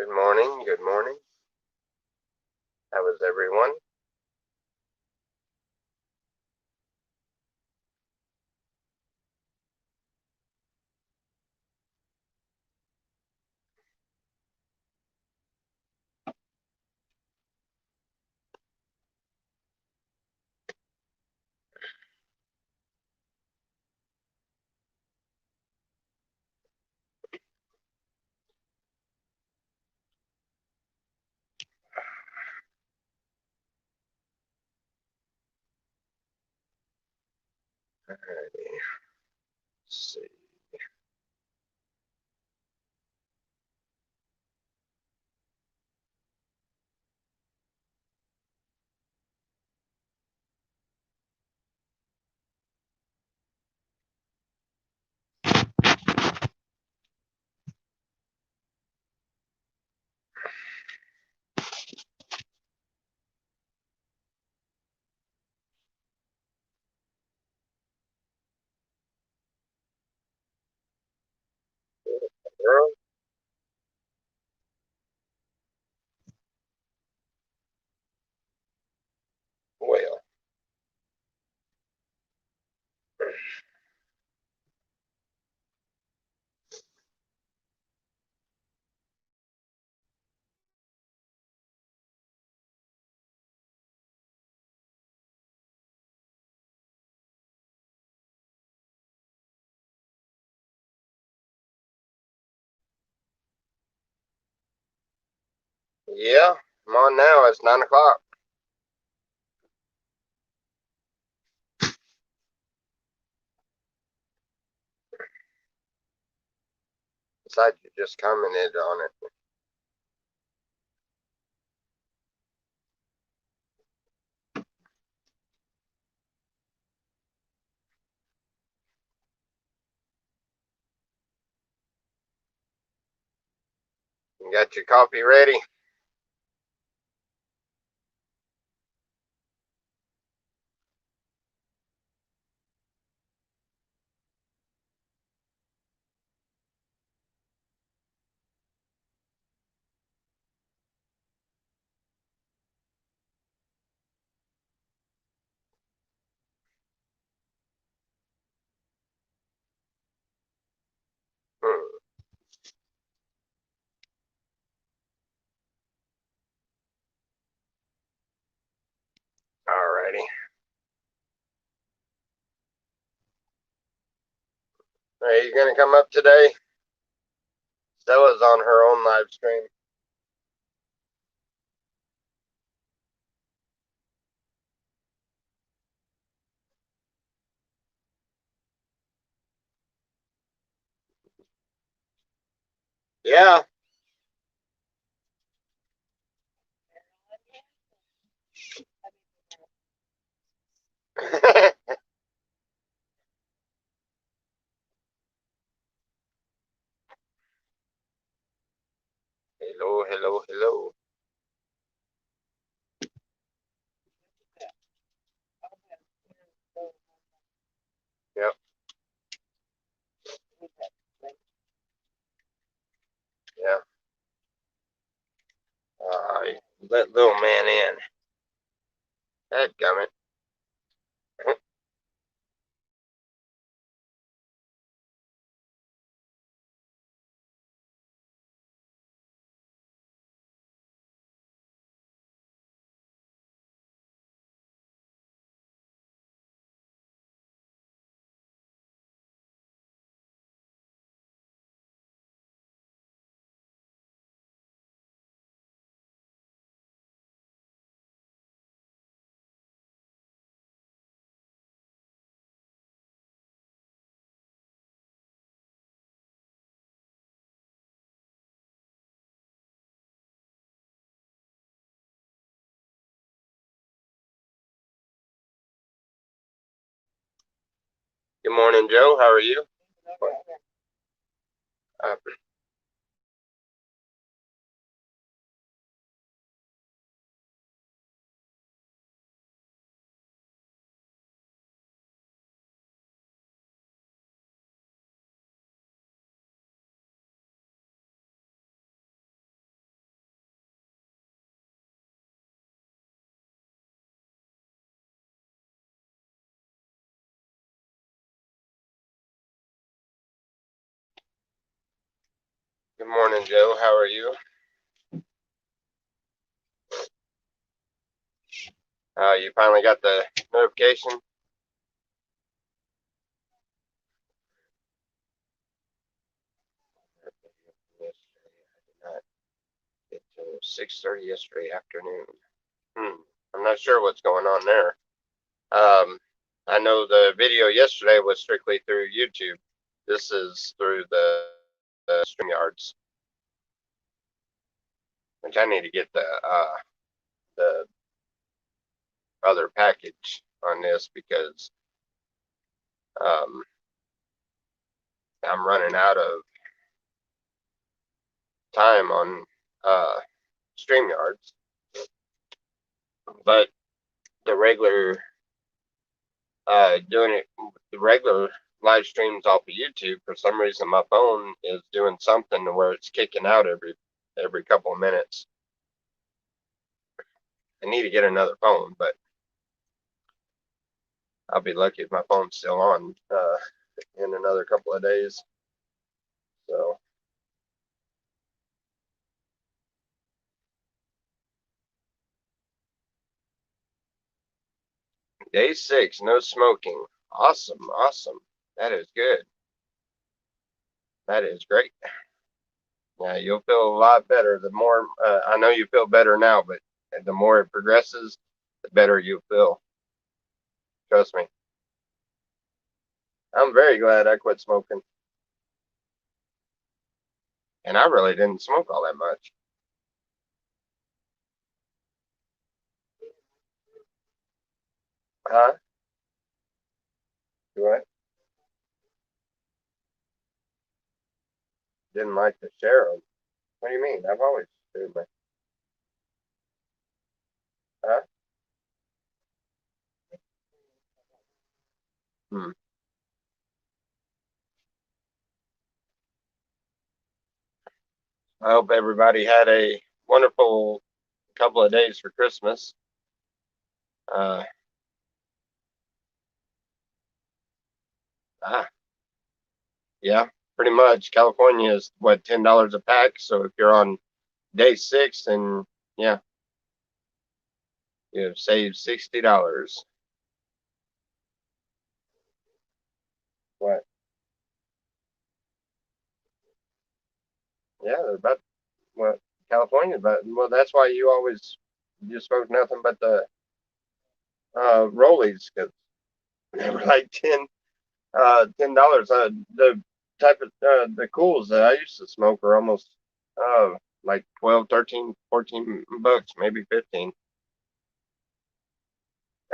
Good morning, good morning. How is everyone? Alrighty. Let's see. Girl? Well, yeah, I'm on now. It's 9 o'clock. Besides, you just commented on it. You got your coffee ready? Hmm. Alrighty. Are you gonna come up today? Stella's on her own live stream. Yeah. Hello, hello, hello. Yep. Yeah. Let little man in. Dadgummit. Good morning, Joe. How are you? Uh, Good morning, Joe. How are you? You finally got the notification? Yesterday, I did not get till 6:30 yesterday afternoon. I'm not sure what's going on there. I know the video yesterday was strictly through YouTube. This is through the StreamYards, which I need to get the other package on this because um, I'm running out of time on StreamYards. But the regular doing it, the regular live streams off of YouTube, for some reason my phone is doing something to where it's kicking out every couple of minutes. I need to get another phone, but I'll be lucky if my phone's still on in another couple of days. So day 6, no smoking. Awesome, awesome. That is good. That is great. Yeah, you'll feel a lot better. The more I know you feel better now, but the more it progresses, the better you feel. Trust me. I'm very glad I quit smoking. And I really didn't smoke all that much. Huh? Do I? Didn't like to share them. What do you mean? I've always shared my. Huh? Hmm. I hope everybody had a wonderful couple of days for Christmas. Uh, ah, yeah, pretty much. California is what, $10 a pack. So if you're on day 6, then yeah, you have saved $60. What? Yeah, they're about what California, but well, that's why you smoke nothing but the Rollies because they were like $10. The type of the cools that I used to smoke were almost uh like 12, 13, 14 bucks, maybe 15.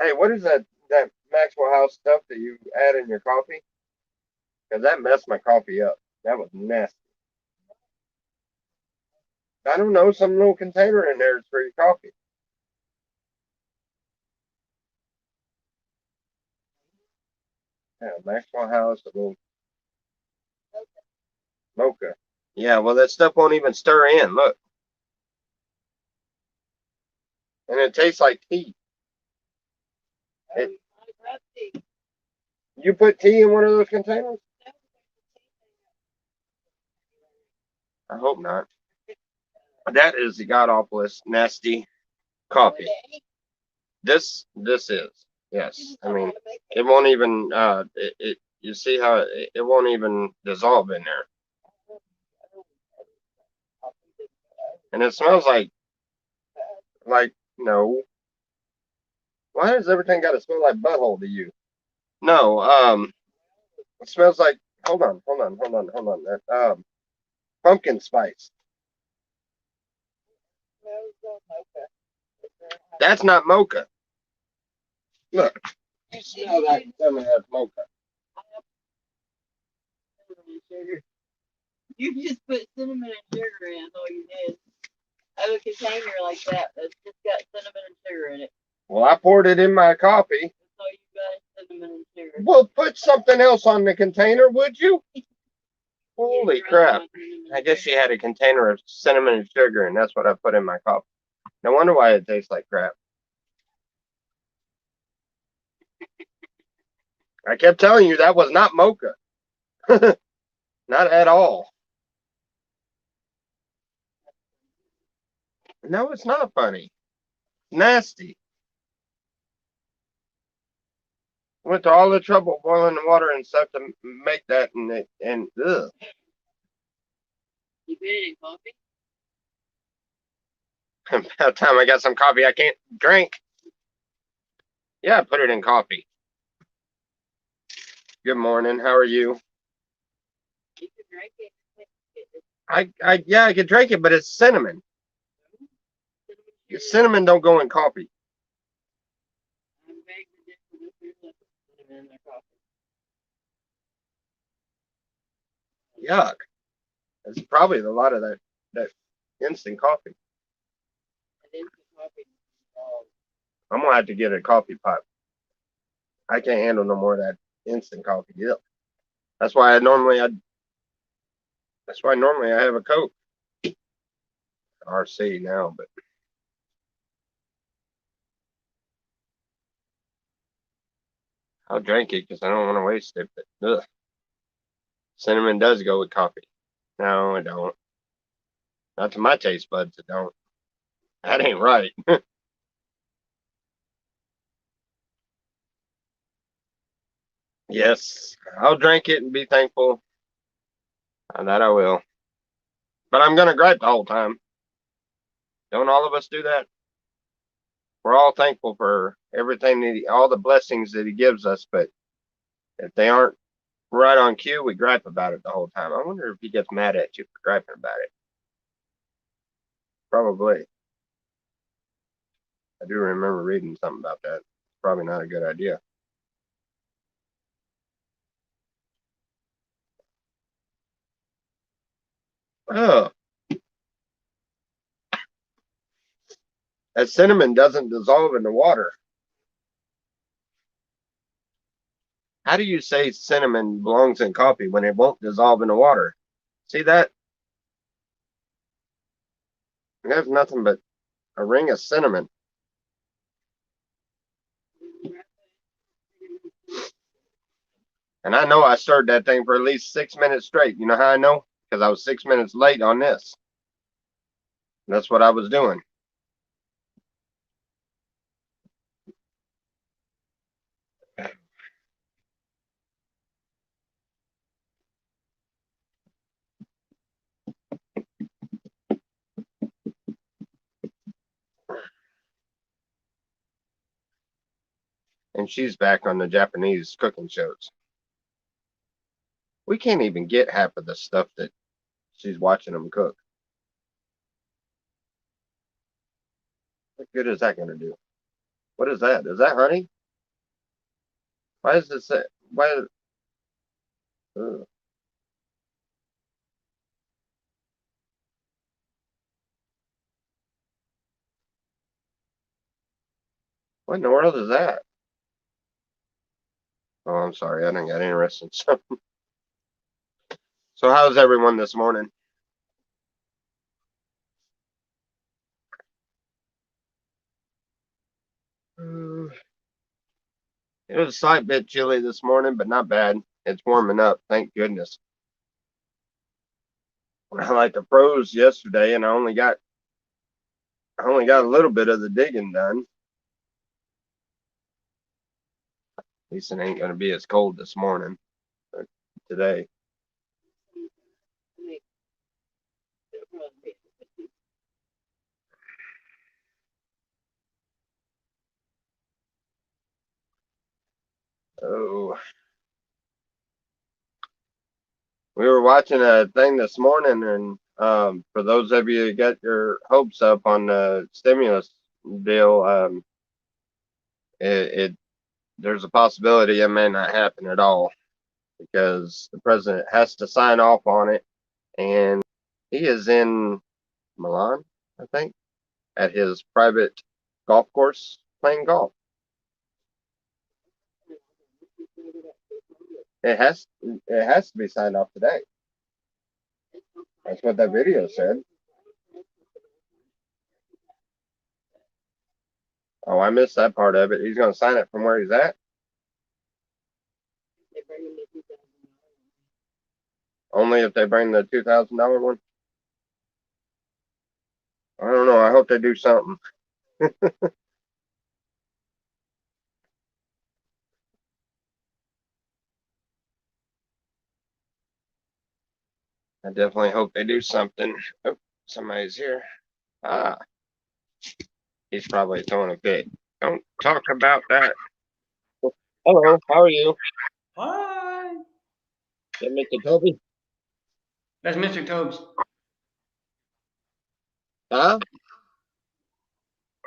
Hey, what is that Maxwell House stuff that you add in your coffee? Because that messed my coffee up. That was nasty. I don't know, some little container in there is for your coffee. Yeah, Maxwell House, a little mocha. Yeah, well, that stuff won't even stir in. Look, and it tastes like tea. It, you put tea in one of those containers? I hope not. That is the god awfulest nasty coffee. This is, yes. I mean, it won't even you see how it won't even dissolve in there, and it smells like no. Why does everything got to smell like butthole to you? No, it smells like. Hold on. That pumpkin spice. That's not mocha. Look, you smell that? Tell me that's mocha. You just put cinnamon and sugar in, all you did. Have a container like that that's just got cinnamon and sugar in it. Well, I poured it in my coffee. That's all you got, cinnamon and sugar. Well, put something else on the container, would you? Holy crap. I guess she had a container of cinnamon and sugar, and that's what I put in my coffee. No wonder why it tastes like crap. I kept telling you that was not mocha. Not at all. No, it's not funny. Nasty. Went to all the trouble boiling the water and stuff to make that, and ugh. You put it in coffee? About time I got some coffee I can't drink. Yeah, I put it in coffee. Good morning. How are you? You can drink it. I could drink it, but it's cinnamon. Cinnamon don't go in coffee. Yuck. It's probably a lot of that instant coffee. I'm gonna have to get a coffee pot. I can't handle no more of that instant coffee. Yep. That's why normally I have a Coke. RC now, but I'll drink it because I don't want to waste it. But ugh. Cinnamon does go with coffee. No, it don't. Not to my taste buds, it don't. That ain't right. Yes, I'll drink it and be thankful. That I will. But I'm gonna gripe the whole time. Don't all of us do that? We're all thankful for everything all the blessings that he gives us, but if they aren't right on cue, we gripe about it the whole time. I wonder if he gets mad at you for griping about it. Probably. I do remember reading something about that. Probably not a good idea. Oh, that cinnamon doesn't dissolve in the water. How do you say cinnamon belongs in coffee when it won't dissolve in the water? See that? It has nothing but a ring of cinnamon. And I know I stirred that thing for at least 6 minutes straight. You know how I know? Because I was 6 minutes late on this. That's what I was doing. And she's back on the Japanese cooking shows. We can't even get half of the stuff that she's watching them cook. What good is that going to do? What is that? Is that honey? Why is this? Why? Ugh. What in the world is that? Oh, I'm sorry. I didn't get interested. So how's everyone this morning? It was a slight bit chilly this morning, but not bad. It's warming up, thank goodness. I like the froze yesterday, and I only got a little bit of the digging done. At least it ain't gonna be as cold this morning or today. Oh, we were watching a thing this morning, and for those of you who got your hopes up on the stimulus deal, it there's a possibility it may not happen at all because the president has to sign off on it, and he is in Milan, I think, at his private golf course playing golf. It has to be signed off today. That's what that video said. Oh, I missed that part of it. He's going to sign it from where he's at. Only if they bring the $2,000 one. I don't know. I hope they do something. I definitely hope they do something. Oh, somebody's here. Ah, he's probably throwing a fit. Don't talk about that. Hello, how are you? Hi. Is Mr. Toby? That's Mr. Tobes. Huh?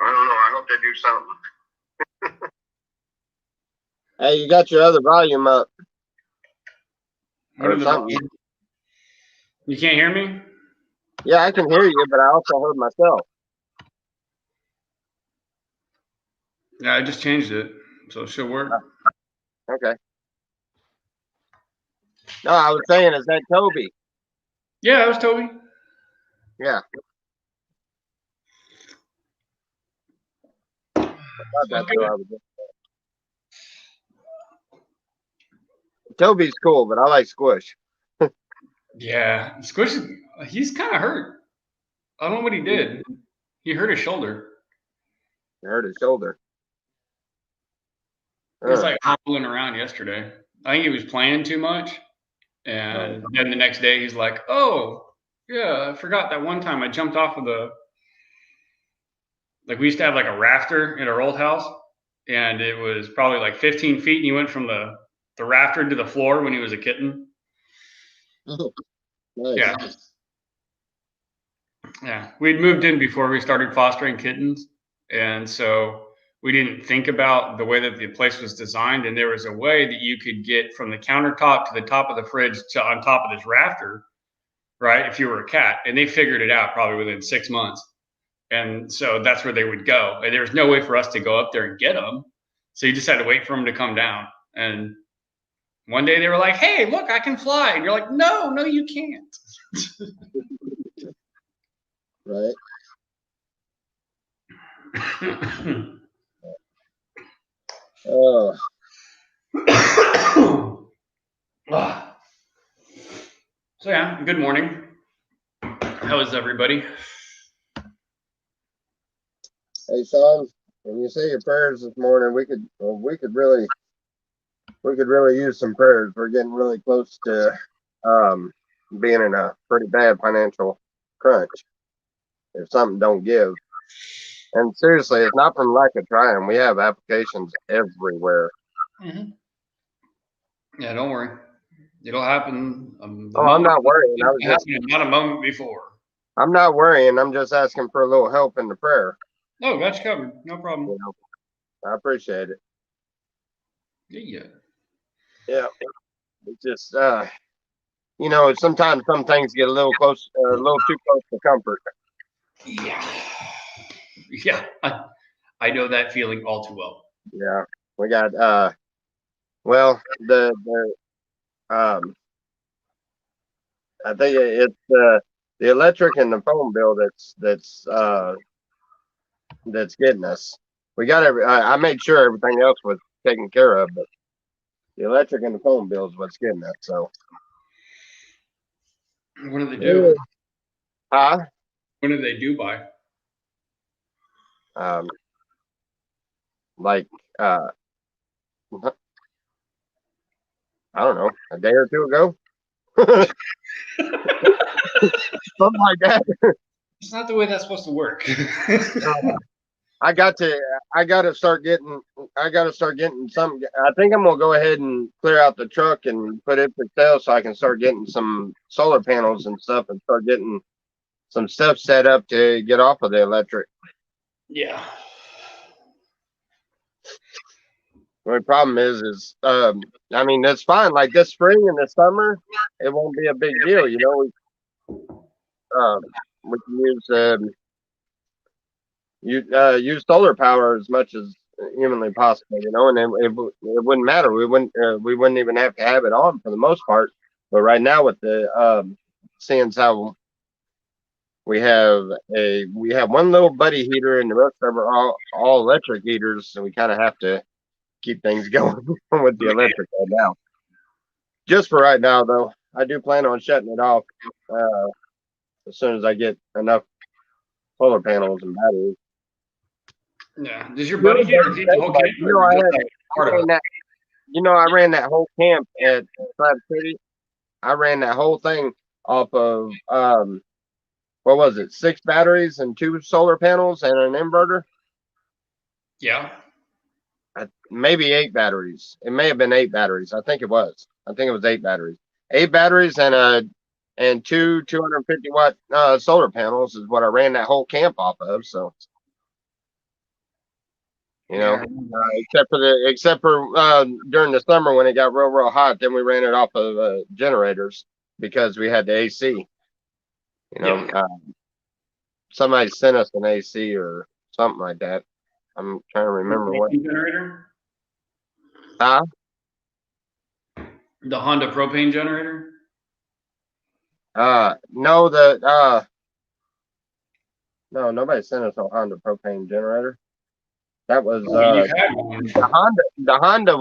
I don't know. I hope they do something. Hey, you got your other volume up. Or something. You can't hear me? Yeah, I can hear you, but I also heard myself. Yeah, I just changed it, so it should work. Okay. No, I was saying, is that Toby? Yeah, that was Toby. Yeah. Toby's cool, but I like Squish. Yeah, Squish, he's kind of hurt. I don't know what he did. He hurt his shoulder. He hurt his shoulder. He was like hobbling around yesterday. I think he was playing too much. And then the next day he's like, oh, yeah, I forgot that one time I jumped off of we used to have like a rafter in our old house. And it was probably like 15 feet. And he went from the rafter to the floor when he was a kitten. Oh, nice. Yeah. Yeah. We'd moved in before we started fostering kittens. And so we didn't think about the way that the place was designed. And there was a way that you could get from the countertop to the top of the fridge to on top of this rafter, right? If you were a cat. And they figured it out probably within 6 months. And so that's where they would go. And there was no way for us to go up there and get them. So you just had to wait for them to come down. And one day they were like, hey, look, I can fly. And you're like, no, you can't. Right. Oh. So yeah, good morning. How is everybody? Hey, Sean, when you say your prayers this morning, we could really use some prayers. We're getting really close to being in a pretty bad financial crunch if something don't give. And seriously, it's not from lack of trying. We have applications everywhere. Mm-hmm. Yeah, don't worry. It'll happen. I'm not worrying. Not a moment before. I'm not worrying. I'm just asking for a little help in the prayer. Oh, got you covered. No problem. You know, I appreciate it. Yeah. It's just sometimes some things get a little too close to comfort. Yeah. I know that feeling all too well. Yeah. We got I think it's the electric and the phone bill that's getting us. We got I made sure everything else was taken care of, but the electric and the phone bill is what's getting us. So what do they do? What do they do by? I don't know, a day or two ago. Something like that. It's not the way that's supposed to work. I got to start getting some. I think I'm gonna go ahead and clear out the truck and put it for sale so I can start getting some solar panels and stuff and start getting some stuff set up to get off of the electric. Yeah. The only problem is I mean, that's fine. Like this spring and this summer, it won't be a big deal, you know. We can use solar power as much as humanly possible, you know, and it wouldn't matter. We wouldn't even have to have it on for the most part. But right now, with the seeing how we have one little buddy heater and the rest of them are all electric heaters, so we kind of have to keep things going with the electric right now. Just for right now, though, I do plan on shutting it off as soon as I get enough solar panels and batteries. Yeah. Does your buddy get the whole camp? I ran that whole camp at Traverse City. I ran that whole thing off of what was it? 6 batteries and 2 solar panels and an inverter. Yeah. Maybe 8 batteries. It may have been 8 batteries. I think it was 8 batteries. 8 batteries and 2 250-watt solar panels is what I ran that whole camp off of. So, except for during the summer when it got real hot, then we ran it off of generators because we had the AC. Somebody sent us an AC or something like that. I'm trying to remember what generator. Huh? The Honda propane generator? No, no, nobody sent us a Honda propane generator. That was the Honda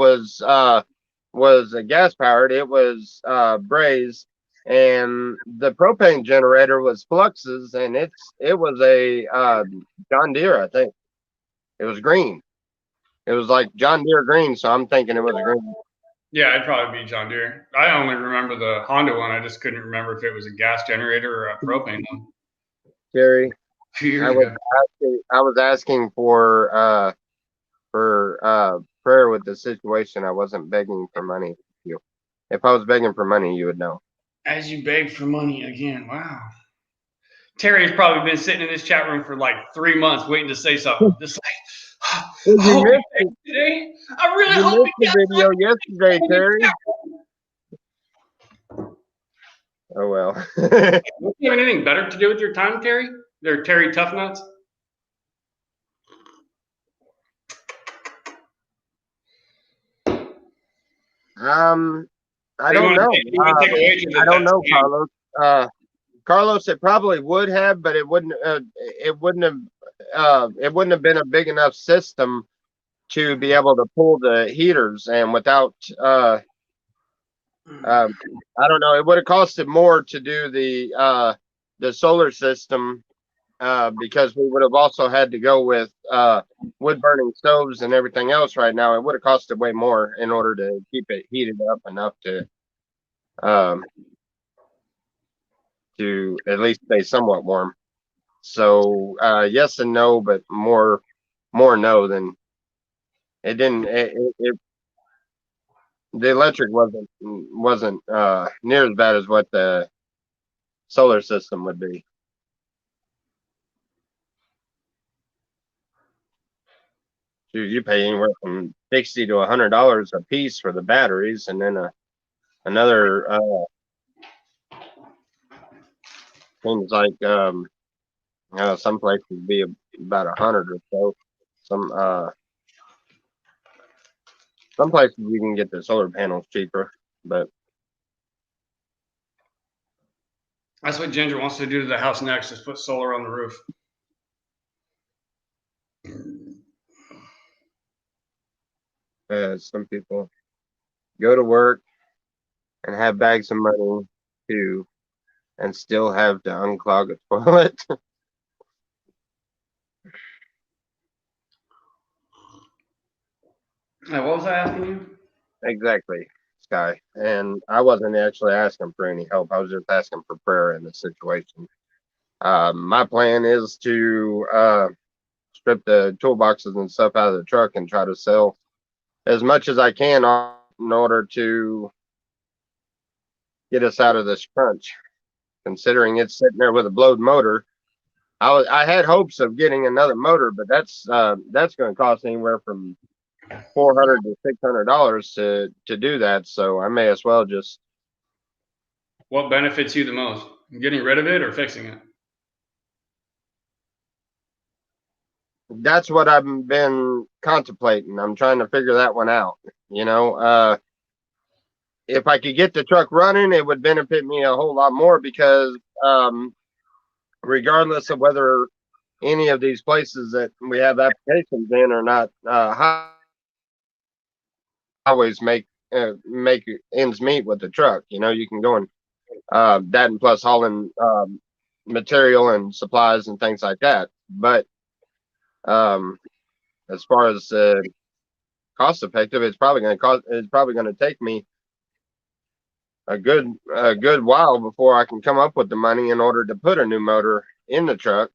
was a gas powered. It was Braze, and the propane generator was Flux's, and it was a John Deere, I think. It was green. It was like John Deere green, so I'm thinking it was a green. Yeah, it'd probably be John Deere. I only remember the Honda one. I just couldn't remember if it was a gas generator or a propane one. Terry, I was asking for prayer with the situation. I wasn't begging for money. If I was begging for money, you would know. As you beg for money again, wow. Terry's probably been sitting in this chat room for like 3 months waiting to say something. Just like, today. I really hope you missed the video yesterday, Terry. Oh well. Do you have anything better to do with your time, Terry? They're Terry Tough Nuts. I don't know. I don't know, Carlos. Carlos, it probably would have, but it wouldn't have been a big enough system to be able to pull the heaters, and without I don't know, it would have costed more to do the solar system because we would have also had to go with wood burning stoves and everything else. Right now, it would have costed way more in order to keep it heated up enough to at least stay somewhat warm. So yes and no, but more no than it didn't. The electric wasn't near as bad as what the solar system would be. You pay anywhere from $60 to $100 a piece for the batteries, and then another things like some places would be about 100 or so. Some places you can get the solar panels cheaper, but that's what Ginger wants to do to the house next, is put solar on the roof. Some people go to work and have bags of money too, and still have to unclog a toilet. What was I asking you? Exactly, Sky. And I wasn't actually asking for any help. I was just asking for prayer in the situation. My plan is to strip the toolboxes and stuff out of the truck and try to sell as much as I can in order to get us out of this crunch. Considering it's sitting there with a blowed motor, I had hopes of getting another motor, but that's going to cost anywhere from $400 to $600 to do that. So I may as well just. What benefits you the most? Getting rid of it or fixing it? That's what I've been contemplating. I'm trying to figure that one out. If I could get the truck running, it would benefit me a whole lot more because regardless of whether any of these places that we have applications in or not, always make ends meet with the truck. You can go and that, and plus hauling material and supplies and things like that. But as far as cost effective, it's probably going to take me a good while before I can come up with the money in order to put a new motor in the truck.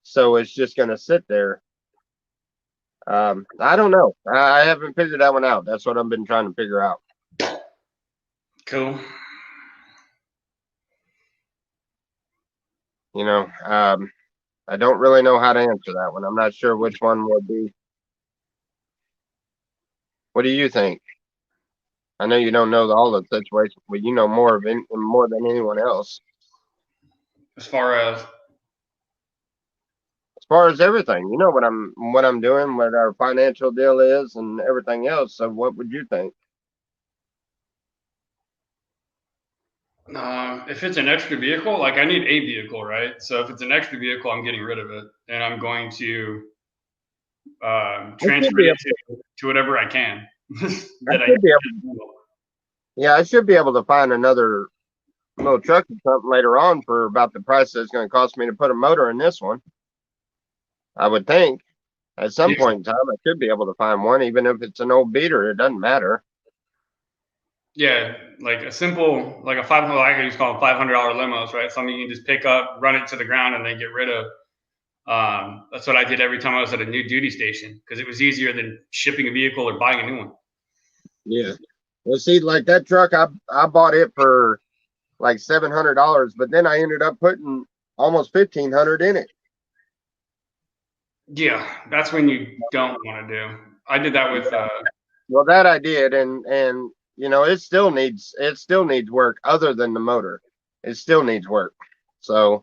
So it's just going to sit there. I don't know. I haven't figured that one out. That's what I've been trying to figure out. Cool. You know, I don't really know how to answer that one. I'm not sure which one would be. What do you think? I know you don't know all the situations, but you know more than anyone else. As far as everything, you know what I'm doing, what our financial deal is, and everything else. So, what would you think? If it's an extra vehicle, like I need a vehicle, right? So if it's an extra vehicle, I'm getting rid of it, and I'm going to transfer it to whatever I can. I should be able to find another little truck or something later on for about the price that it's going to cost me to put a motor in this one. I would think at some point in time I should be able to find one, even if it's an old beater. It doesn't matter. Yeah, like a simple, like a $500, I can just call them $500 limos, right? Something you can just pick up, run it to the ground, and then get rid of. That's what I did every time I was at a new duty station, because it was easier than shipping a vehicle or buying a new one. Yeah. Well, see, like that truck, I bought it for like $700, but then I ended up putting almost $1,500 in it. Yeah, that's when you don't want to do. I did that with. Well, that I did, and you know, it still needs work other than the motor. It still needs work. So,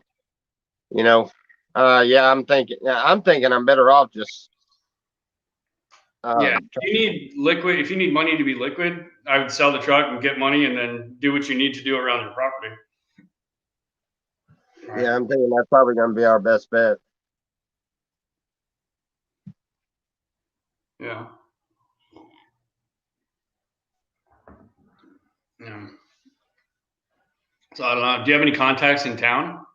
you know, I'm thinking I'm better off just. If you need liquid, if you need money to be liquid, I would sell the truck and get money, and then do what you need to do around your property. Right. Yeah, I'm thinking that's probably going to be our best bet. Yeah. Yeah. So I don't know. Do you have any contacts in town?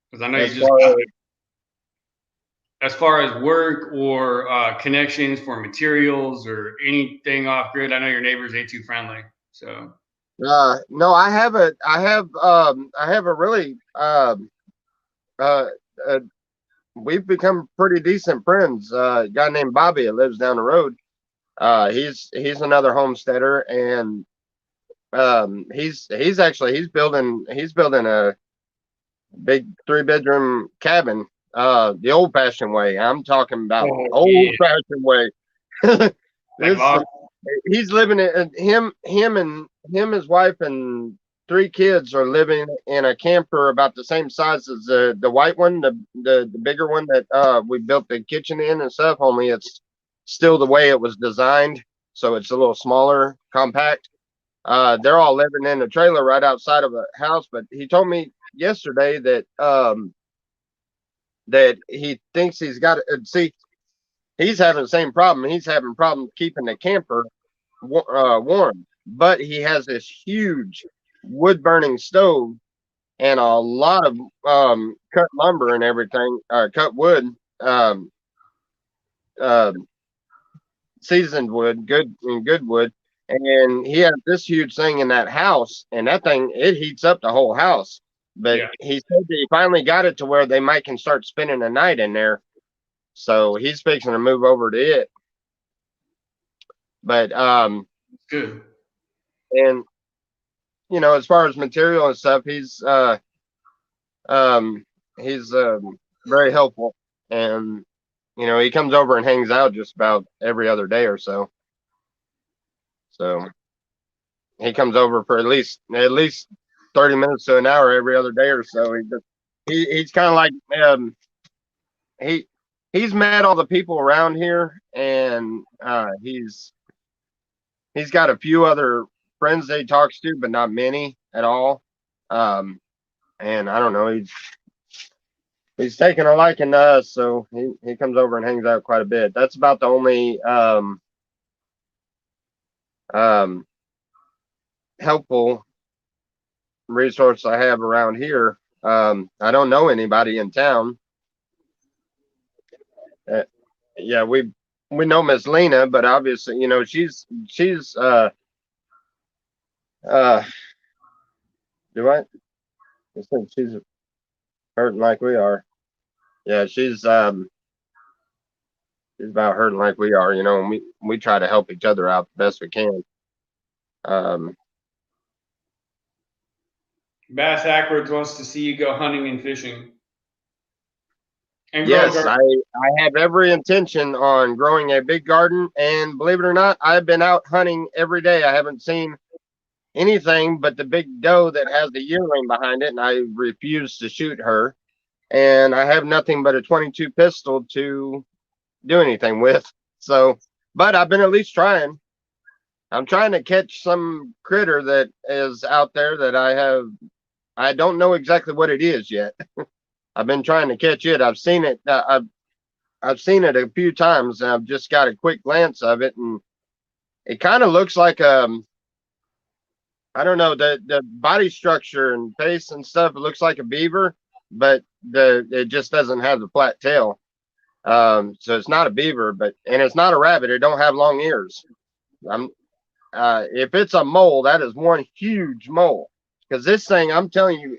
Because I know you just as far as work or connections for materials or anything off grid. I know your neighbors ain't too friendly. So. No, I have a really we've become pretty decent friends. A guy named Bobby that lives down the road. He's another homesteader, and he's building a big 3-bedroom cabin, the old fashioned way. I'm talking about old fashioned way. He's living in him, his wife, and 3 kids are living in a camper about the same size as the white one, the bigger one that we built the kitchen in and stuff. Only it's still the way it was designed, so it's a little smaller, compact. They're all living in a trailer right outside of a house. But he told me yesterday that that he thinks he's got to see. He's having the same problem. He's having problems keeping the camper warm, but he has this huge wood burning stove and a lot of cut lumber and everything, cut wood, seasoned wood, good wood. And he has this huge thing in that house, and that thing, it heats up the whole house. But he said that he finally got it to where they can start spending a night in there. So he's fixing to move over to it. But good. And you know, as far as material and stuff, he's very helpful, and you know, he comes over and hangs out just about every other day or so. So he comes over for at least 30 minutes to an hour every other day or so. He's kind of like he's met all the people around here, and he's got a few other friends that he talks to, but not many at all. And I don't know, he's taking a liking to us, so he comes over and hangs out quite a bit. That's about the only helpful resource I have around here. I don't know anybody in town. Yeah, we know Miss Lena, but obviously, you know, she's do I? I think she's hurting like we are. Yeah, she's about hurting like we are, you know, and we try to help each other out the best we can. Bass Ackwards wants to see you go hunting and fishing. And yes, I have every intention on growing a big garden, and believe it or not, I've been out hunting every day. I haven't seen anything but the big doe that has the yearling behind it, and I refuse to shoot her. And I have nothing but a 22 pistol to do anything with. So, but I've been at least trying. I'm trying to catch some critter that is out there that I don't know exactly what it is yet. I've been trying to catch it. I've seen it. I've seen it a few times, and I've just got a quick glance of it, and it kind of looks like I don't know, the body structure and face and stuff. It looks like a beaver, but it just doesn't have the flat tail. So it's not a beaver, and it's not a rabbit. It don't have long ears. If it's a mole, that is one huge mole. Because this thing, I'm telling you,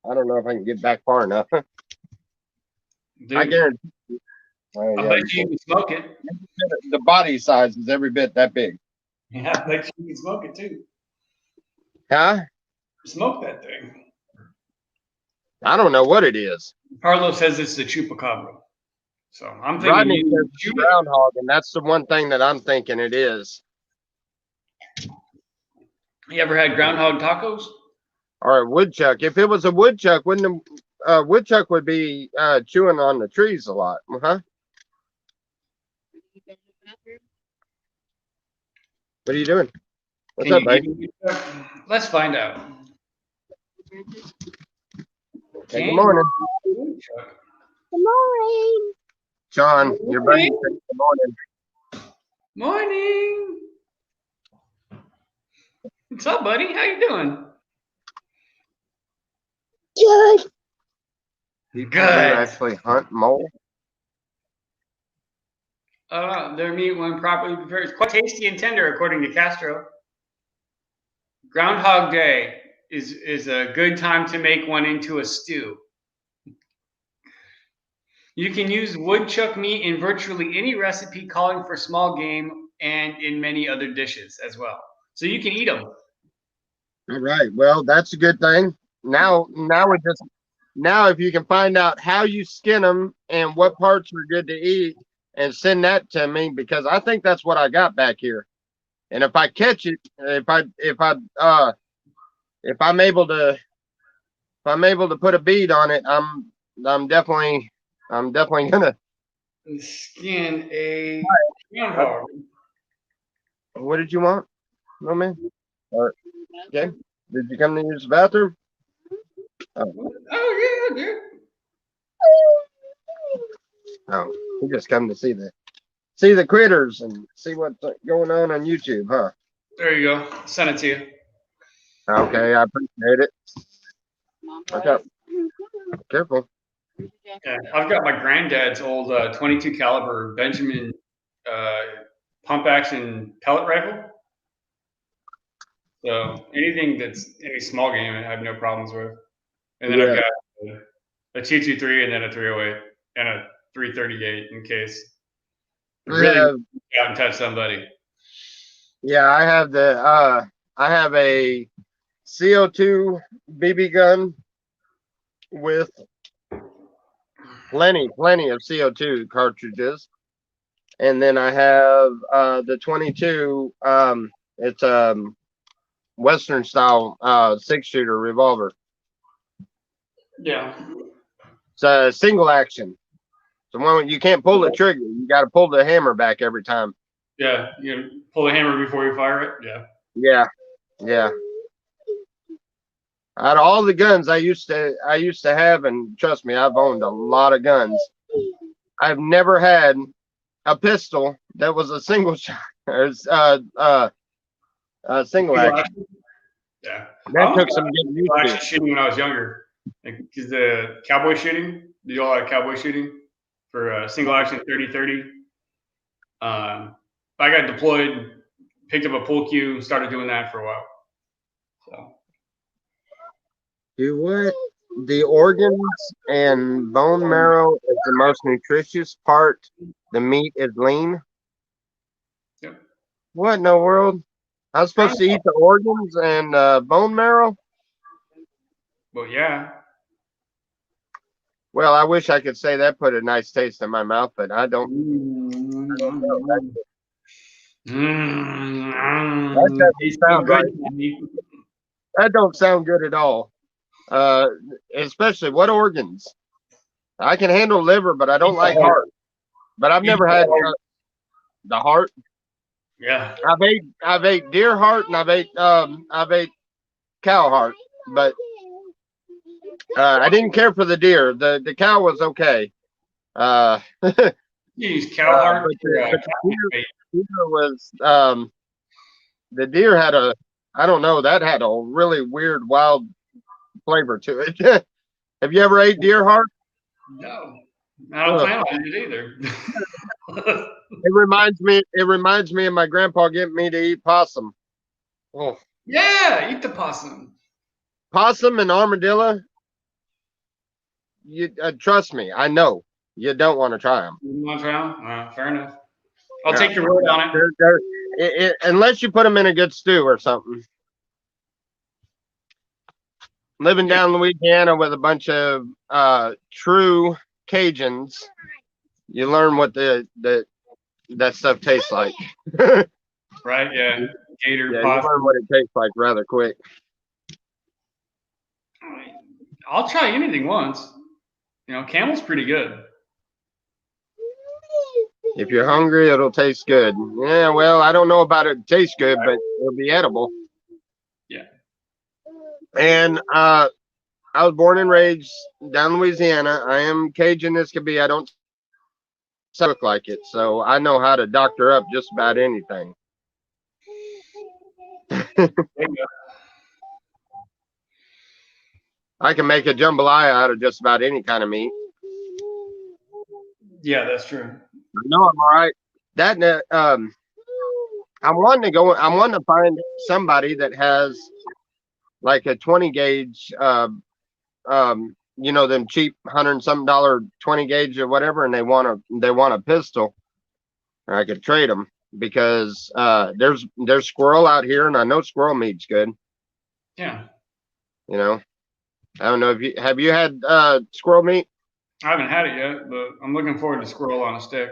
I don't know if I can get back far enough. Dude, I guarantee. I bet you can smoke it. The body size is every bit that big. Yeah, I bet you can smoke it too. Huh? Smoke that thing. I don't know what it is. Carlo says it's the chupacabra. So I'm thinking Rodney says it's groundhog, and that's the one thing that I'm thinking it is. You ever had groundhog tacos? Or a woodchuck. If it was a woodchuck, wouldn't a woodchuck would be chewing on the trees a lot? Huh? What are you doing? What's up, buddy? Let's find out. Hey, good morning. Good morning. Sean, your buddy said good morning. Morning. What's up, buddy? How you doing? Good. Good. You actually hunt mole? Their meat, when properly prepared, is quite tasty and tender, according to Castro. Groundhog Day is a good time to make one into a stew. You can use woodchuck meat in virtually any recipe calling for small game and in many other dishes as well. So you can eat them. All right. Well, that's a good thing. Now if you can find out how you skin them and what parts are good to eat, and send that to me, because I think that's what I got back here. And if I catch it, if I'm able to put a bead on it, I'm definitely gonna skin a groundhog. What did you want? No, man. Okay. Did you come to use the bathroom? Oh yeah, dude. Oh, we just come to see the critters and see what's going on YouTube, huh? There you go. Send it to you. Okay, I appreciate it. Okay. Careful. Yeah, I've got my granddad's old 22 caliber Benjamin pump action pellet rifle. So anything that's any small game, I have no problems with. And then I've got a 223 and then a 308 and a 338 in case really out and touch somebody. Yeah, I have a CO2 BB gun with plenty of CO2 cartridges, and then I have the 22. It's Western style 6-shooter revolver. Yeah, it's a single action. So when you can't pull the trigger, you got to pull the hammer back every time. Yeah, you pull the hammer before you fire it. Yeah. Out of all the guns I used to have, and trust me, I've owned a lot of guns. I've never had a pistol that was a single shot or single action. Yeah. That took some getting used I to. actually shooting when I was younger. Because the cowboy shooting, did all that cowboy shooting for single action 30-30. I got deployed, picked up a pool cue, started doing that for a while. So. Do what? The organs and bone marrow is the most nutritious part. The meat is lean. Yep. What in the world? I was supposed to eat the organs and bone marrow? Well, yeah. Well, I wish I could say that put a nice taste in my mouth, but I don't. That doesn't sound right. That don't sound good at all. Especially what organs? I can handle liver, but I don't like heart. But I've never had the heart. Yeah. I've ate deer heart and I've ate cow heart, but I didn't care for the deer. The cow was okay. You use cow heart. The deer was the deer had a, I don't know, that had a really weird, wild flavor to it. Have you ever ate deer heart? No, I don't plan on it either. It reminds me of my grandpa getting me to eat possum. Oh. Yeah, eat the possum. Possum and armadillo. You trust me, I know you don't want to try them. You want to try them? Fair enough. I'll take your word on it. Unless you put them in a good stew or something. Living down in Louisiana with a bunch of true Cajuns, you learn what that stuff tastes like. Right? Yeah. Gator. Yeah, you learn what it tastes like rather quick. I'll try anything once. You know, camel's pretty good. If you're hungry, it'll taste good. Yeah, well, I don't know about it taste good, but it'll be edible. Yeah. And I was born and raised down in Louisiana. I am Cajun as can be. I don't look like it, so I know how to doctor up just about anything. I can make a jambalaya out of just about any kind of meat. Yeah, that's true. I know I'm all right. That I'm wanting to find somebody that has like a 20 gauge you know, them cheap $100-something 20 gauge or whatever, and they want a pistol. Or I could trade them because there's squirrel out here, and I know squirrel meat's good. Yeah. You know, I don't know if have you had squirrel meat? I haven't had it yet, but I'm looking forward to squirrel on a stick.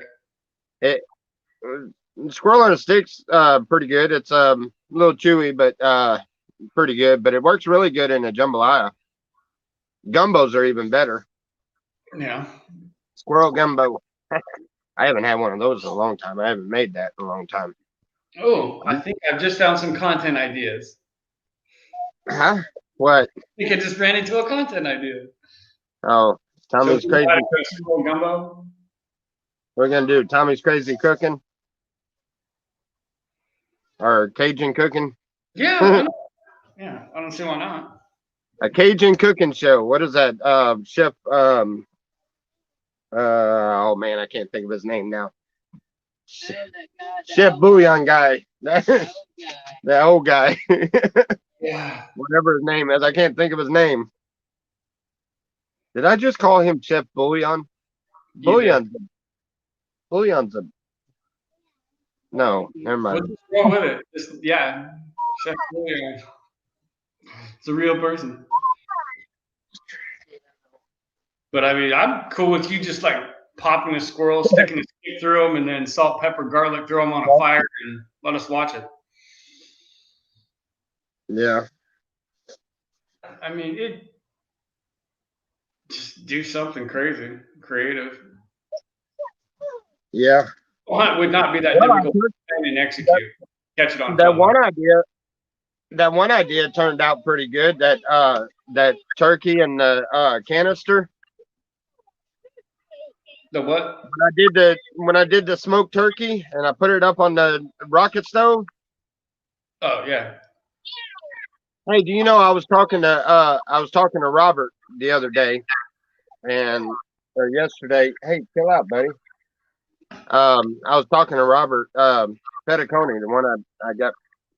Squirrel on a stick's pretty good. It's a little chewy, but pretty good. But it works really good in a jambalaya. Gumbos are even better. Yeah. Squirrel gumbo. I haven't had one of those in a long time. I haven't made that in a long time. Oh, I think I've just found some content ideas. Huh? What? I think I just ran into a content idea. Oh, Tommy's crazy. Squirrel gumbo. What are we gonna do? Tommy's crazy cooking? Or Cajun cooking? Yeah. Yeah, I don't see why not. A Cajun cooking show. What is that? Chef oh man, I can't think of his name now. Chef Bouillon guy. That old guy. Yeah. Whatever his name is. I can't think of his name. Did I just call him Chef Bouillon? Bouillon's a no, never mind. What's wrong with it? Yeah. Chef Bouillon. It's a real person. But I mean, I'm cool with you just like popping a squirrel, sticking a stick through them, and then salt, pepper, garlic, throw them on a fire, and let us watch it. Yeah. I mean, it just do something crazy, creative. Yeah. Well, it would not be that difficult to plan and execute. Catch it on that film. one idea turned out pretty good. That turkey and the canister. The what? When I did the smoked turkey and I put it up on the rocket stove. Oh yeah. Hey, do you know I was talking to Robert the other day and or yesterday. Hey, chill out, buddy. I was talking to Robert Petticone, the one I got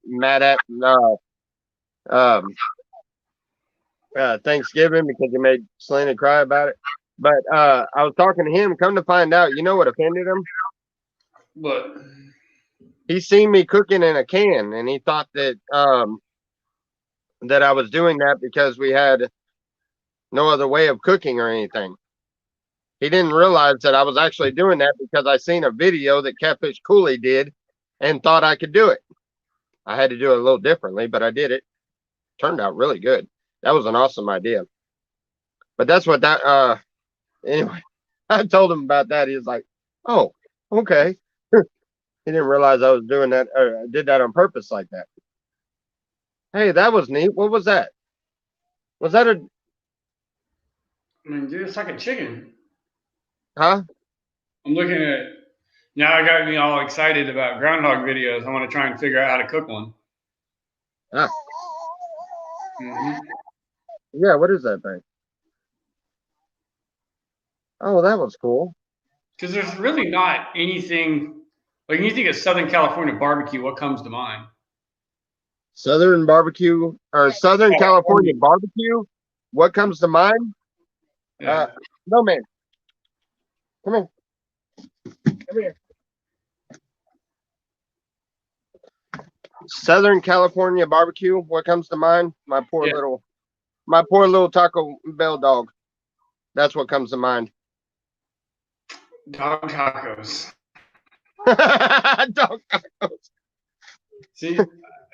mad at um Thanksgiving because he made Selena cry about it. But I was talking to him. Come to find out, you know what offended him? What? He seen me cooking in a can, and he thought that I was doing that because we had no other way of cooking or anything. He didn't realize that I was actually doing that because I seen a video that Catfish Cooley did and thought I could do it. I had to do it a little differently, but I did it. Turned out really good. That was an awesome idea. But that's what that anyway, I told him about that. He was like, "Oh, okay." He didn't realize I was doing that or I did that on purpose like that. Hey, that was neat. What was that? Was that a I mean, dude, it's like a chicken. huh? I'm looking at now. I got me all excited about groundhog videos. I want to try and figure out how to cook one. Ah, Mm-hmm. yeah, what is that thing? Oh, that was cool. Because there's really not anything like when you think of Southern California barbecue, what comes to mind? Southern barbecue or Southern California barbecue. What comes to mind? Yeah. No man. Come here. Come here. Southern California barbecue. What comes to mind? My poor little Taco Bell dog. That's what comes to mind. Dog tacos. Dog tacos. See,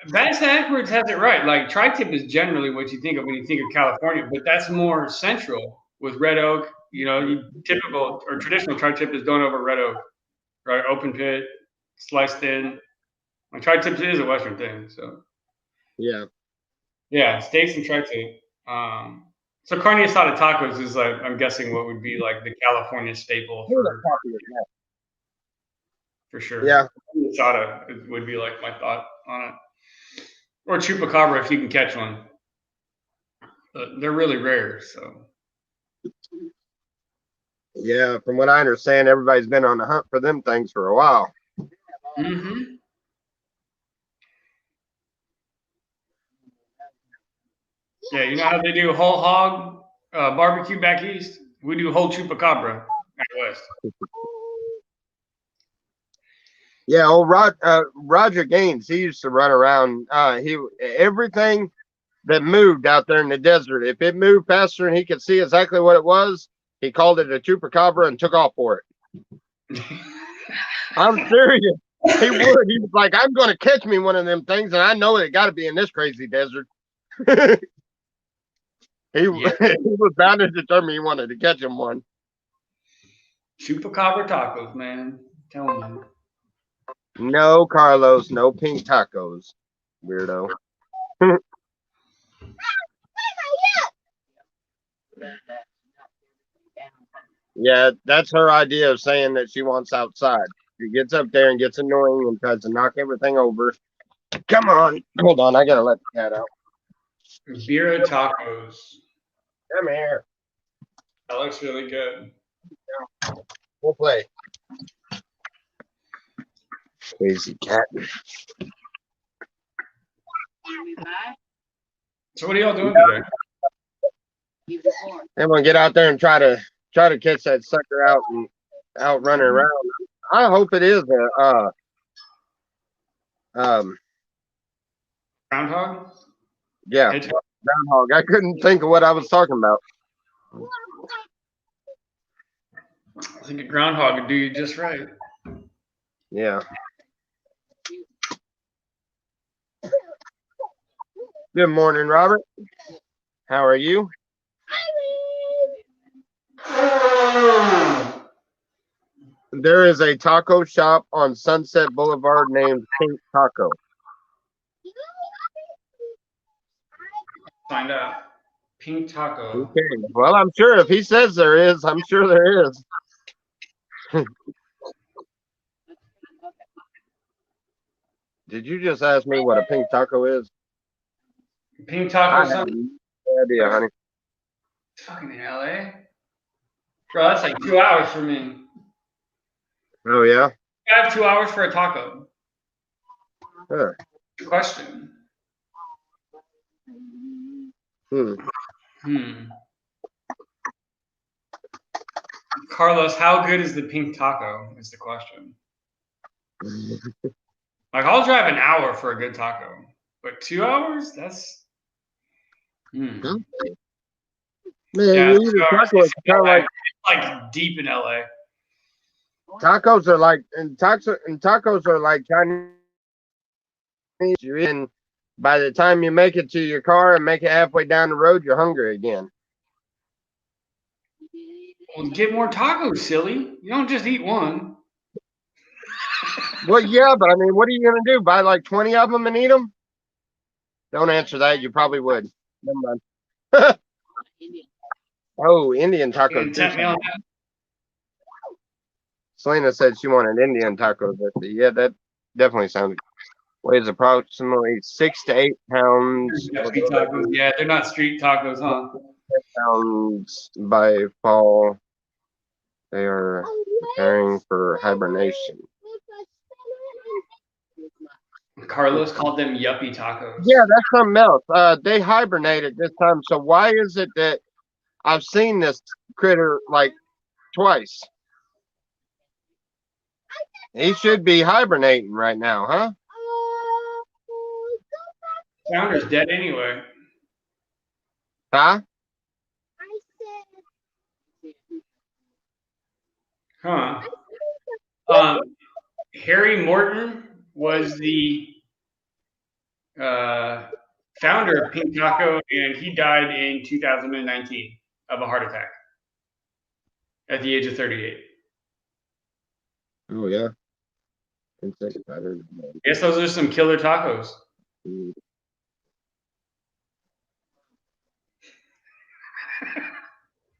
Bass Backwards has it right. Like tri-tip is generally what you think of when you think of California, but that's more central with red oak. You know, typical or traditional tri-tip is done over red oak, right? Open pit, sliced thin. Like tri-tip is a Western thing, so yeah, steaks and tri-tip. So carne asada tacos is like I'm guessing what would be like the California staple for sure. Yeah. Asada would be like my thought on it. Or chupacabra if you can catch one. But they're really rare, so. Yeah, from what I understand, everybody's been on the hunt for them things for a while. Mm-hmm. Yeah, you know how they do whole hog barbecue back east? We do whole chupacabra out west. Yeah, old Roger Gaines, he used to run around. Everything that moved out there in the desert, if it moved faster and he could see exactly what it was, he called it a chupacabra and took off for it. I'm serious. He would. He was like, I'm going to catch me one of them things, and I know it got to be in this crazy desert. he was bound and determined he wanted to catch him one. Chupacabra tacos, man. I'm telling you. No, Carlos, no pink tacos, weirdo. Yeah, that's her idea of saying that she wants outside. She gets up there and gets annoying and tries to knock everything over. Come on. Hold on, I gotta let the cat out. Bira tacos. Come here. That looks really good. We'll play. Crazy cat. So what are y'all doing today? I'm gonna get out there and try to catch that sucker out and outrun her around. I hope it is a Groundhog? Yeah, groundhog. I couldn't think of what I was talking about. I think a groundhog would do you just right. Yeah. Good morning, Robert. How are you? There is a taco shop on Sunset Boulevard named Pink Taco. Find out. Pink taco. Okay. Well, I'm sure if he says there is, I'm sure there is. Did you just ask me what a pink taco is? Pink I Taco have something. no idea, honey. Fucking in LA. Bro, that's like 2 hours for me. Oh yeah. I have 2 hours for a taco. Huh. Good question. Carlos, how good is the pink taco? Is the question. Like, I'll drive an hour for a good taco, but 2 hours? That's. Man, Yeah, you 2 eat a hours. taco, it's kind of It's like deep in LA. tacos are like, and tacos are like Chinese. You're eating. By the time you make it to your car and make it halfway down the road, you're hungry again. Well, get more tacos, silly. You don't just eat one. Well, yeah, but I mean, what are you gonna do? Buy like 20 of them and eat them? Don't answer that. You probably would. Never mind. Oh, Indian tacos. Tempt me on that. Selena said she wanted Indian tacos. Yeah, that definitely sounds. Weighs approximately 6 to 8 pounds. Yuppie tacos. Yeah, they're not street tacos, huh? Pounds by fall. They are preparing for hibernation. Carlos called them yuppie tacos. Yeah, that's something else. They hibernated this time. So why is it that I've seen this critter like twice? He should be hibernating right now, huh? Founder's dead anyway. Huh? Huh. Harry Morton was the founder of Pink Taco, and he died in 2019 of a heart attack at the age of 38. Oh yeah. Guess those are some killer tacos.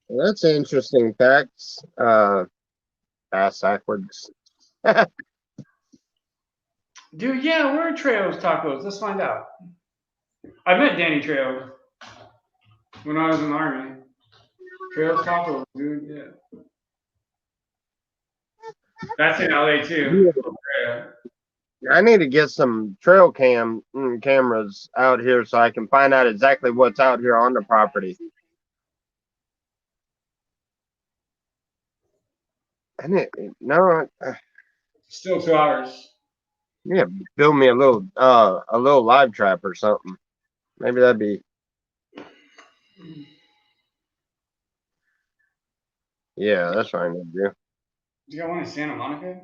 Well, that's interesting facts. Ass backwards. Dude, yeah, where are Trejo's tacos? Let's find out. I met Danny Trejo when I was in the Army. Trejo's tacos, dude, yeah. That's in LA too. Yeah. I need to get some trail cameras out here so I can find out exactly what's out here on the property. Still 2 hours. Yeah, build me a little live trap or something. Maybe that'd be. Yeah, that's what I need to do. Do you got one in Santa Monica?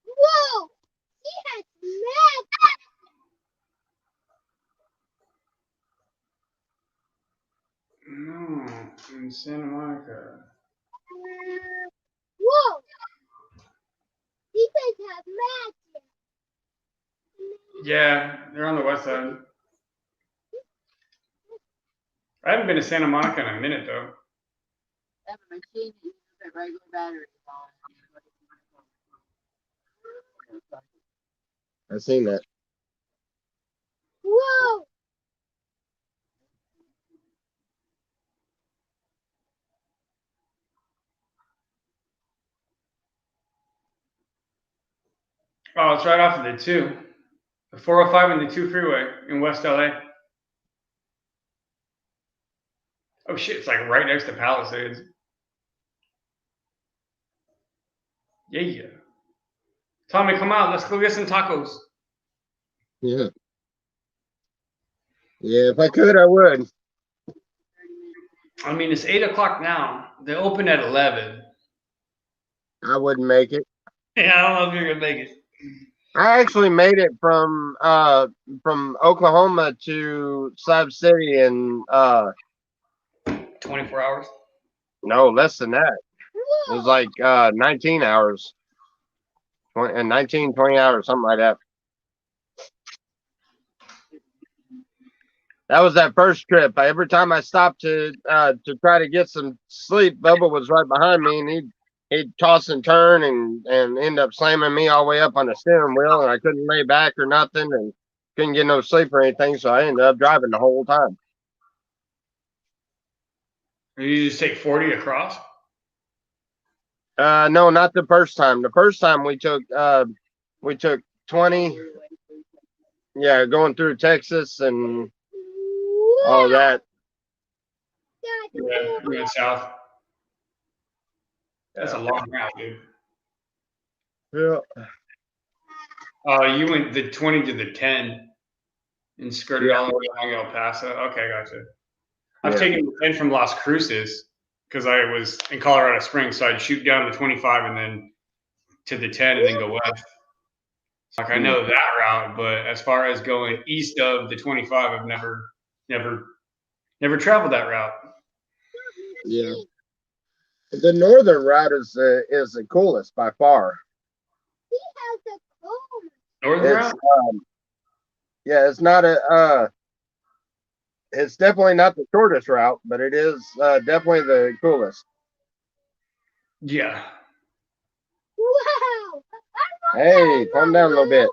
Whoa! He has magic. No, in Santa Monica. Whoa! He does have magic. Yeah, they're on the west side. I haven't been to Santa Monica in a minute though. Have a machine that uses a regular battery on. I've seen that. Whoa! Oh, it's right off of the 2. The 405 and the 2 freeway in West LA. Oh shit, it's like right next to Palisades. Yeah. Tommy, come out. Let's go get some tacos. Yeah. Yeah, if I could, I would. I mean, it's 8 o'clock now. They open at 11. I wouldn't make it. Yeah, I don't know if you're gonna make it. I actually made it from Oklahoma to Slab City in 24 hours. No, less than that. It was like 19 hours. 20 hours, something like that. That was that first trip. Every time I stopped to try to get some sleep, Bubba was right behind me, and he'd toss and turn and end up slamming me all the way up on the steering wheel, and I couldn't lay back or nothing, and couldn't get no sleep or anything, so I ended up driving the whole time. You just take 40 across? No, not the first time. The first time we took 20. Yeah, going through Texas and all that. Yeah, we went south. That's a long route, dude. Yeah. You went the 20 to the 10 and skirted all the way along El Paso. Okay, gotcha. I've taken the 10 from Las Cruces because I was in Colorado Springs, so I'd shoot down the 25 and then to the 10 and then go west. Like I know that route, but as far as going east of the 25, I've never traveled that route. Yeah. The northern route is the coolest by far. He has the coolest. Northern route? Yeah, it's not it's definitely not the shortest route, but it is definitely the coolest. Yeah. Wow. Hey, calm down a little bit.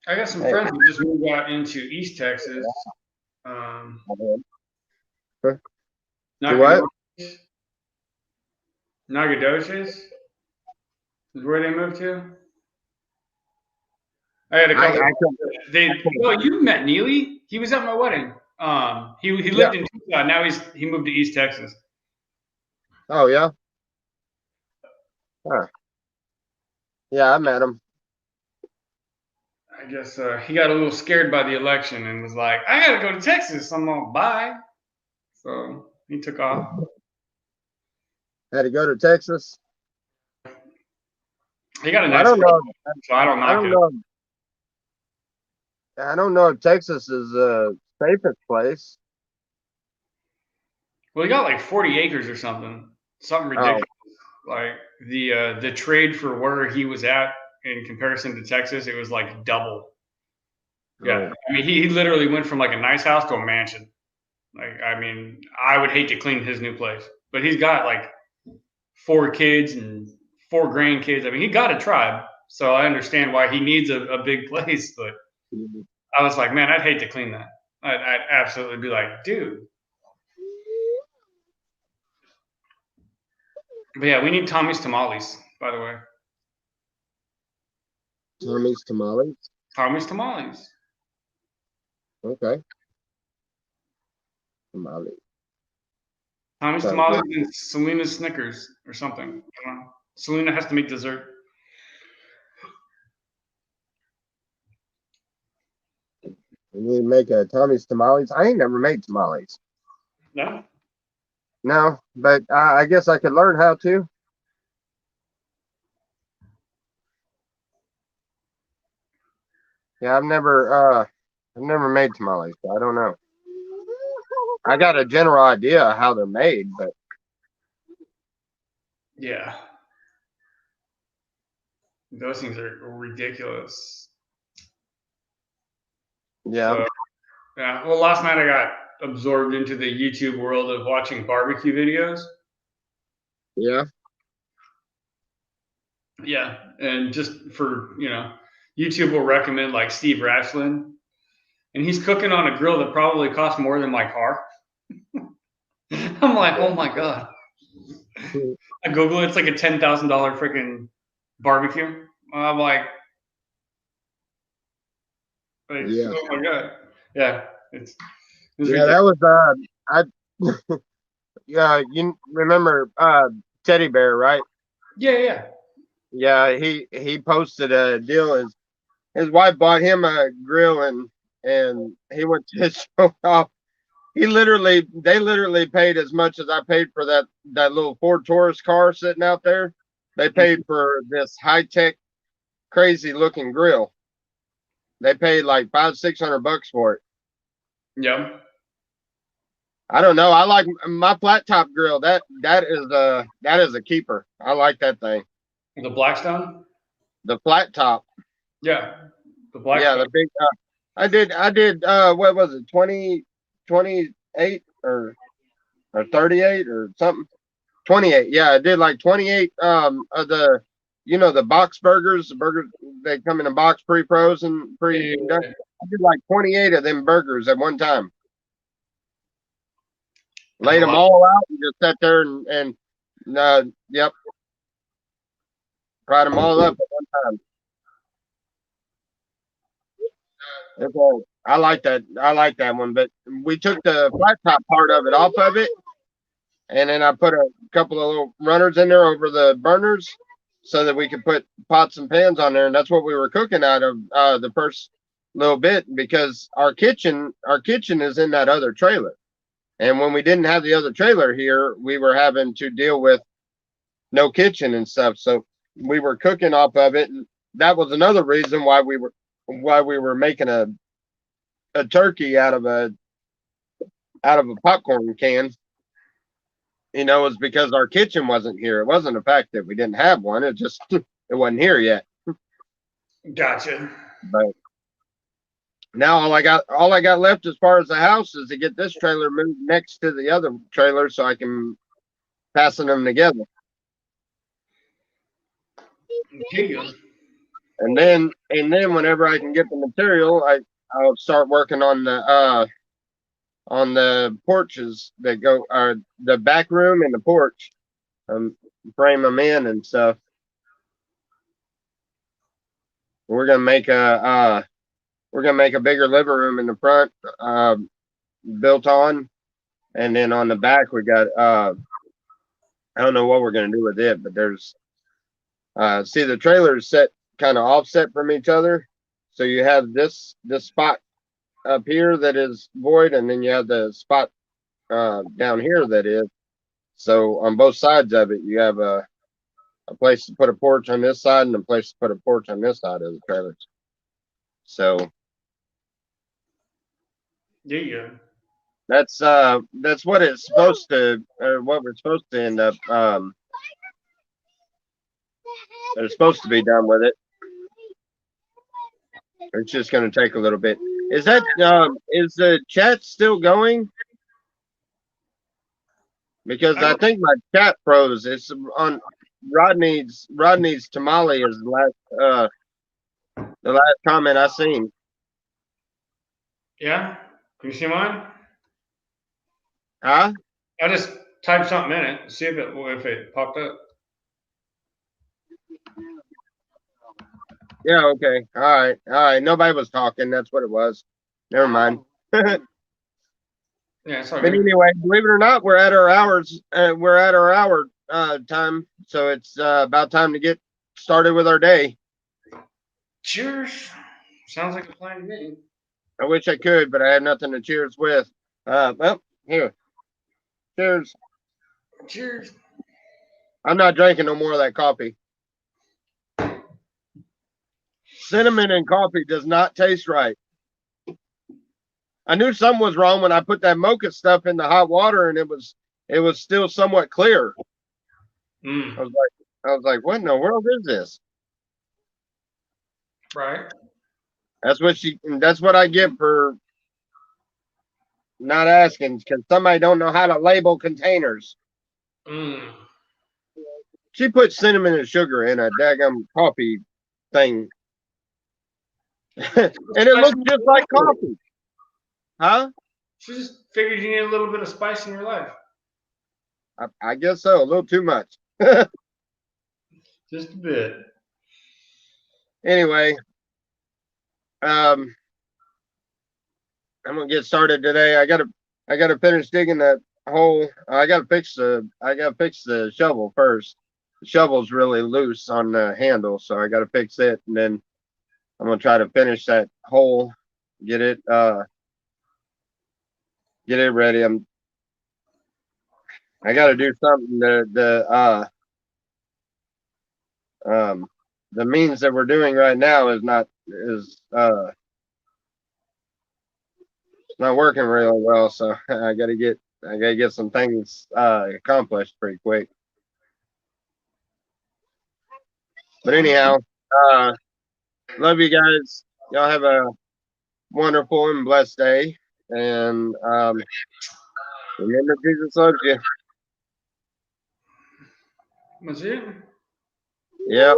I got some friends who just moved out into East Texas. What? Nacogdoches is where they moved to. I had a couple. Well, you met Neely. He was at my wedding. He lived in Tucson. Now he moved to East Texas. Oh yeah. Huh. Yeah, I met him. I guess he got a little scared by the election and was like, "I gotta go to Texas. I'm gonna buy." So he took off. Had to go to Texas. He got a nice. I don't know. So I don't know. I don't know if Texas is the safest place. Well, he got like 40 acres or something ridiculous. Like the trade for where he was at in comparison to Texas, it was like double. Yeah, I mean, he literally went from like a nice house to a mansion. Like, I mean, I would hate to clean his new place, but he's got like 4 kids and 4 grandkids. I mean, he got a tribe, so I understand why he needs a big place. But I was like, man, I'd hate to clean that. I'd absolutely be like, dude. But yeah, we need Tommy's tamales, by the way. Tommy's tamales? Tommy's tamales. Okay. Tamales. Tommy's tamales and Selena's Snickers or something. I don't know. Selena has to make dessert. We need to make a Tommy's tamales. I ain't never made tamales. No? No, but I guess I could learn how to. Yeah, I've never made tamales, so I don't know. I got a general idea of how they're made, but yeah, those things are ridiculous. Yeah. So, yeah. Well, last night I got absorbed into the YouTube world of watching barbecue videos. Yeah. Yeah, and just for YouTube will recommend like Steve Ratchlin, and he's cooking on a grill that probably costs more than my car. I'm like, oh my god. I Google it, it's like a $10,000 freaking barbecue. I'm like, yeah. Oh my god. Yeah. It's yeah, that was yeah, you remember Teddy Bear, right? Yeah. Yeah, he posted a deal. His wife bought him a grill and he went to show off. They literally paid as much as I paid for that little Ford Taurus car sitting out there. They paid for this high-tech, crazy looking grill. They paid like $500-600 for it. Yeah. I don't know. I like my flat top grill. That is a keeper. I like that thing. The Blackstone? The flat top. Yeah. The Blackstone. Yeah, the big I did what was it, 28 or 38 or something? 28. Yeah, I did like 28 of the, the box burgers. The burgers, they come in a box, pre-pros and pre-done. I did like 28 of them burgers at one time. Laid them all out and just sat there and yep. Fried them all up at one time. I like that. I like that one. But we took the flat top part of it off of it, and then I put a couple of little runners in there over the burners so that we could put pots and pans on there. And that's what we were cooking out of the first little bit, because our kitchen is in that other trailer. And when we didn't have the other trailer here, we were having to deal with no kitchen and stuff. So we were cooking off of it. And that was another reason why we were making a turkey out of a popcorn can. Is because our kitchen wasn't here. It wasn't the fact that we didn't have one. It just it wasn't here yet. Gotcha. But now all I got left as far as the house is to get this trailer moved next to the other trailer so I can fasten them together. And then whenever I can get the material, I'll start working on the porches that go, the back room and the porch, frame them in and stuff. We're gonna make a bigger living room in the front, built on, and then on the back we got I don't know what we're gonna do with it, but there's see, the trailer's set kind of offset from each other, so you have this spot up here that is void, and then you have the spot down here that is. So on both sides of it, you have a place to put a porch on this side and a place to put a porch on this side of the trailer. So yeah, that's what it's supposed to, or what we're supposed to end up. They're supposed to be done with it. It's just going to take a little bit. Is the chat still going? Because I think my chat froze. It's on Rodney's tamale is the last comment I seen. Yeah, can you see mine? Huh? I just typed something in it. See if it popped up. Yeah. Okay. All right. Nobody was talking. That's what it was. Never mind. Yeah, sorry. But anyway, believe it or not, we're at our hours. We're at our hour time, so it's about time to get started with our day. Cheers. Sounds like a plan to me. I wish I could, but I have nothing to cheers with. Well, here. Cheers. Cheers. I'm not drinking no more of that coffee. Cinnamon and coffee does not taste right. I knew something was wrong when I put that mocha stuff in the hot water, and it was still somewhat clear. I was like, what in the world is this? Right. That's what I get for not asking, because somebody don't know how to label containers. She put cinnamon and sugar in a daggum coffee thing. And it looks just like coffee. Huh? She just figured you need a little bit of spice in your life. I guess so. A little too much. Just a bit. Anyway, I'm gonna get started today. I gotta finish digging that hole. I gotta fix the shovel first. The shovel's really loose on the handle, so I gotta fix it, and then I'm gonna try to finish that hole, get it ready. I got to do something. The means that we're doing right now is not working really well. So I got to get some things accomplished pretty quick. But anyhow, love you guys. Y'all have a wonderful and blessed day. And remember, Jesus loves you. That's it. Yep.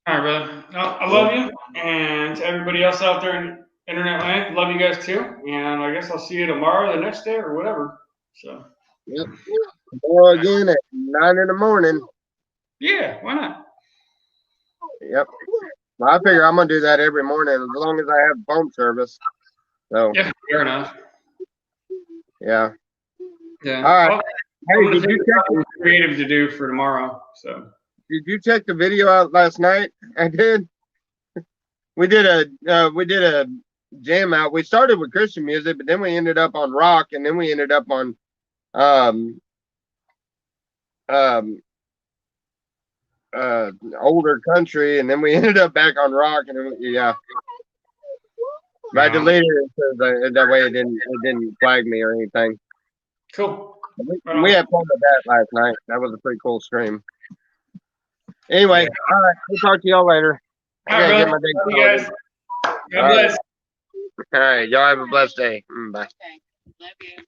All right, brother. I love you, and to everybody else out there in internet land, love you guys too. And I guess I'll see you tomorrow, the next day, or whatever. So. Yep. Tomorrow again at 9 in the morning. Yeah, why not? Yep. Well, I figure I'm gonna do that every morning as long as I have phone service. So. Yeah, fair enough. Yeah. Yeah. All right. Well, Hey, did you check? Something creative to do for tomorrow? So. Did you check the video out last night? I did. We did a jam out. We started with Christian music, but then we ended up on rock, and then we ended up on older country, and then we ended up back on rock, and then, yeah. But I deleted it so that way it didn't flag me or anything. Cool. We had fun with that last night. That was a pretty cool stream. Anyway, all right. We'll talk to y'all later. All right, get my day started. Guys. God bless. All right. Y'all have a blessed day. Bye. Okay. Love you.